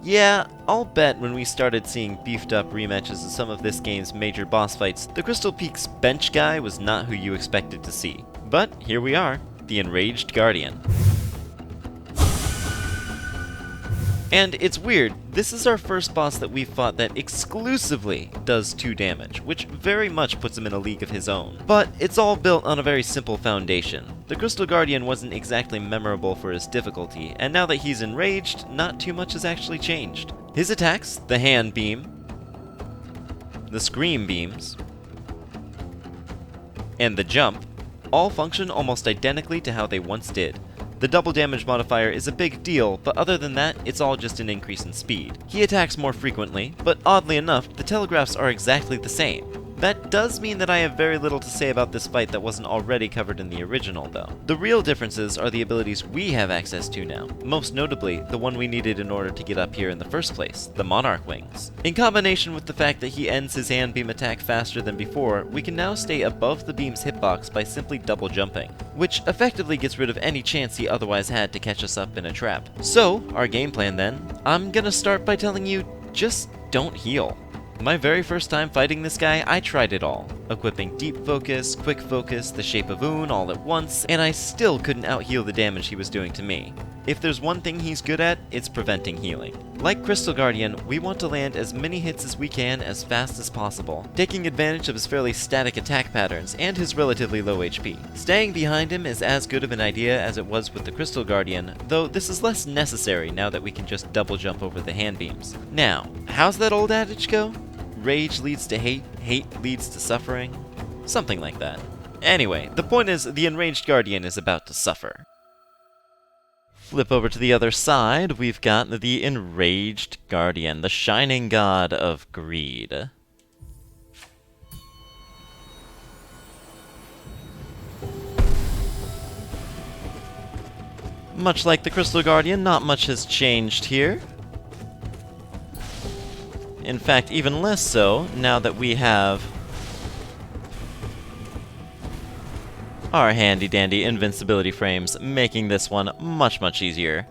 Yeah, I'll bet when we started seeing beefed up rematches of some of this game's major boss fights, the Crystal Peaks bench guy was not who you expected to see. But here we are, the Enraged Guardian. And it's weird, this is our first boss that we've fought that exclusively does 2 damage, which very much puts him in a league of his own. But it's all built on a very simple foundation. The Crystal Guardian wasn't exactly memorable for his difficulty, and now that he's enraged, not too much has actually changed. His attacks, the hand beam, the scream beams, and the jump, all function almost identically to how they once did. The double damage modifier is a big deal, but other than that, it's all just an increase in speed. He attacks more frequently, but oddly enough, the telegraphs are exactly the same. That does mean that I have very little to say about this fight that wasn't already covered in the original, though. The real differences are the abilities we have access to now, most notably the one we needed in order to get up here in the first place, the Monarch Wings. In combination with the fact that he ends his hand beam attack faster than before, we can now stay above the beam's hitbox by simply double jumping, which effectively gets rid of any chance he otherwise had to catch us up in a trap. So, our game plan then, I'm gonna start by telling you, just don't heal. My very first time fighting this guy, I tried it all, equipping Deep Focus, Quick Focus, the Shape of Un all at once, and I still couldn't out-heal the damage he was doing to me. If there's one thing he's good at, it's preventing healing. Like Crystal Guardian, we want to land as many hits as we can as fast as possible, taking advantage of his fairly static attack patterns and his relatively low HP. Staying behind him is as good of an idea as it was with the Crystal Guardian, though this is less necessary now that we can just double jump over the hand beams. Now, how's that old adage go? Rage leads to hate, hate leads to suffering? Something like that. Anyway, the point is, the Enraged Guardian is about to suffer. Flip over to the other side, we've got the Enraged Guardian, the shining god of greed. Much like the Crystal Guardian, not much has changed here. In fact, even less so, now that we have our handy-dandy invincibility frames, making this one much easier.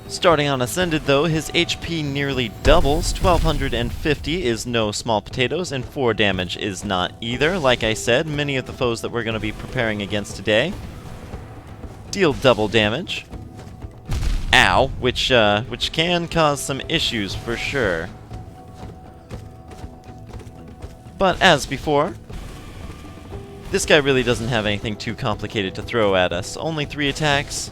Starting on Ascended though, his HP nearly doubles. 1250 is no small potatoes, and 4 damage is not either. Like I said, many of the foes that we're going to be preparing against today deal double damage. Ow, which can cause some issues for sure. But as before, this guy really doesn't have anything too complicated to throw at us. Only 3 attacks,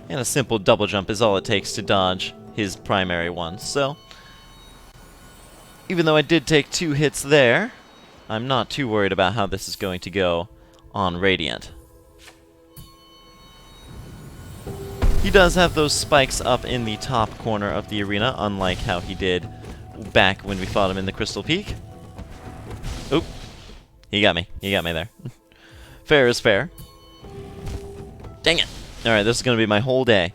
and a simple double jump is all it takes to dodge his primary one. So, even though I did take 2 hits there, I'm not too worried about how this is going to go on Radiant. He does have those spikes up in the top corner of the arena, unlike how he did back when we fought him in the Crystal Peak. Oop. He got me. He got me there. Fair is fair. Dang it. Alright, this is going to be my whole day.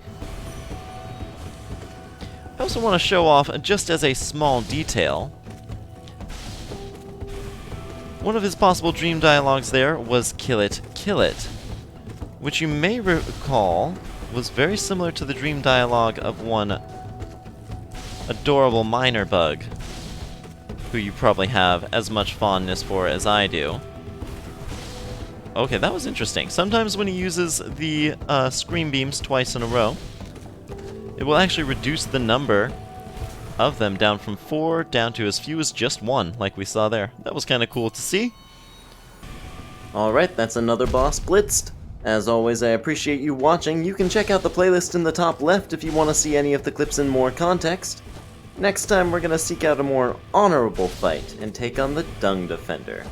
I also want to show off, just as a small detail, one of his possible dream dialogues there was kill it, which you may recall was very similar to the dream dialogue of one adorable miner bug, who you probably have as much fondness for as I do. Okay, that was interesting. Sometimes when he uses the scream beams twice in a row, it will actually reduce the number of them down from 4 down to as few as just 1, like we saw there. That was kind of cool to see. Alright, that's another boss blitzed. As always, I appreciate you watching. You can check out the playlist in the top left if you want to see any of the clips in more context. Next time we're going to seek out a more honorable fight and take on the Dung Defender.